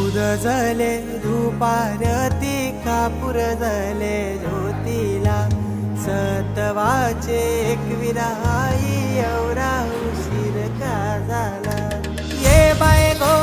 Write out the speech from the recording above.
दूध जले धुपारती कापूर जले ज्योतीला सतवाचे एकविराई एवढा उशीर का झाला ये बाय गो